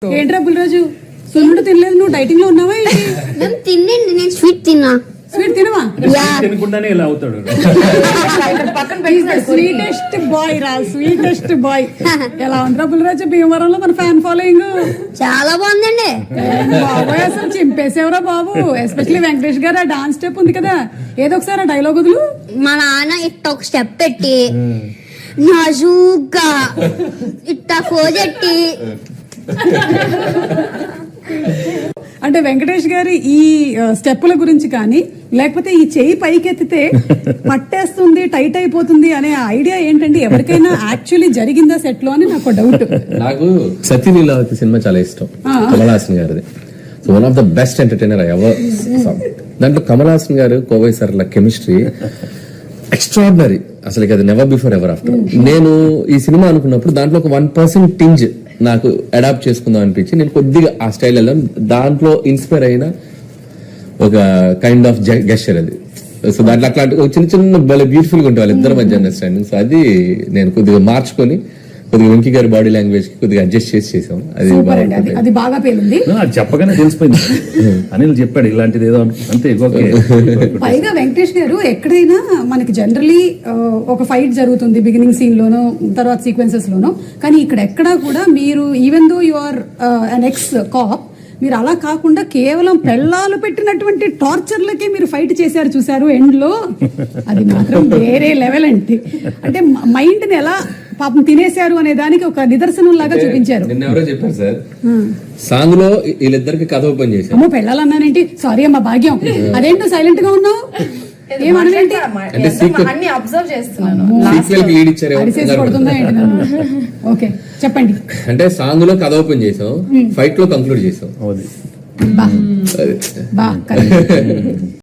ఏంట్రా బుల్రాజు సొల్లుడు తినలేదు, నువ్వు డైటింగ్ లో ఉన్నావా? నేను తినండి, నేను స్వీట్ తిన్నా. స్వీట్ తినవా? తినకుండానే ఇలా అవుతాడు. స్వీటెస్ట్ బాయ్ రా, స్వీటెస్ట్ బాయ్. ఎలా ఉందిరా బుల్రాజు భీమవరంలో మన ఫ్యాన్ ఫాలోయింగ్? చాలా బాగుందండి బాబాయ్, అసలు చింపేసేవరా బాబు. ఎస్పెషల్లీ వెంకటేష్ గారు ఆ డాన్స్ స్టెప్ ఉంది కదా, ఏదో ఒకసారి ఆ డైలాగ్ వదులు. మా నాన్న ఇట్ట ఒక స్టెప్ పెట్టి నాజూగ్గా ఇట్ట పోజెట్టి. అంటే వెంకటేష్ గారి ఈ స్టెప్పుల గురించి కానీ, లేకపోతే ఈ చేయి పైకెత్తితే పట్టేస్తుంది, టైట్ అయిపోతుంది అనే ఐడియా ఏంటండి? ఎవరికైనా యాక్చువల్లీ జరిగిందా సెట్ లో అని నాకు డౌట్. నాకు సతీలీలావతి సినిమా చాలా ఇష్టం, కమల్ హాసన్ గారిది. One of the best entertainer ever. దాంట్లో కమల్ హాసన్ గారు కోవై సార్ల కెమిస్ట్రీ ఎక్స్ట్రాడినరీ, అసలు అది నెవర్ బిఫోర్ ఎవర్ ఆఫ్టర్. నేను ఈ సినిమా అనుకున్నప్పుడు దాంట్లో ఒక 1% టింజ్ నాకు అడాప్ట్ చేసుకుందాం అనిపించి నేను కొద్దిగా ఆ స్టైల్ వెళ్ళాను. దాంట్లో ఇన్స్పైర్ అయిన ఒక కైండ్ ఆఫ్ గెస్చర్ అది. సో దాంట్లో అట్లాంటి చిన్న చిన్న భలే బ్యూటిఫుల్ గా ఉంటాయి వాళ్ళిద్దరి మధ్య అండర్స్టాండింగ్. సో అది నేను కొద్దిగా మార్చుకొని కొద్దిగా వెంకీ గారి బాడీ లాంగ్వేజ్ కి కొద్దిగా అడ్జస్ట్ చేసాం. అది బాగా పేలింది. అది చెప్పగానే తెలిసిపోయింది. అనిల్ చెప్పాడు ఇలాంటిది ఏదో అంతే. పైగా వెంకటేష్ గారు ఎక్కడైనా మనకి జనరలీ ఒక ఫైట్ జరుగుతుంది బిగినింగ్ సీన్ లోనో తర్వాత సీక్వెన్సెస్ లోనో, కానీ ఇక్కడ ఎక్కడా కూడా మీరు even though you are an ex cop, మీరు అలా కాకుండా కేవలం పెళ్ళాలు పెట్టినటువంటి టార్చర్లకే మీరు ఫైట్ చేశారు చూసారు ఎండ్ లో. అది మాత్రం వేరే లెవెల్ అండి. అంటే మైండ్ ని ఎలా పాపం తినేశారు అనే దానికి ఒక నిదర్శనం లాగా చూపించారు. నిన్న ఎవరో చెప్పారు సార్, సాంగ్ లో వీళ్ళిద్దరికి కథ ఓపెన్ చేశారు. అమ్మో పెళ్ళాలన్నానేంటి, సారీ అమ్మా భాగ్యం, అదేంటో సైలెంట్ గా ఉన్నావు? ఏమనంటే అన్ని అబ్జర్వ్ చేస్తున్నాను. లీడ్ ఇచ్చారు. ఓకే చెప్పండి. అంటే సాంగ్ లో కథ ఓపెన్ చేసాం, ఫైట్ లో కంక్లూడ్ చేసాం. బా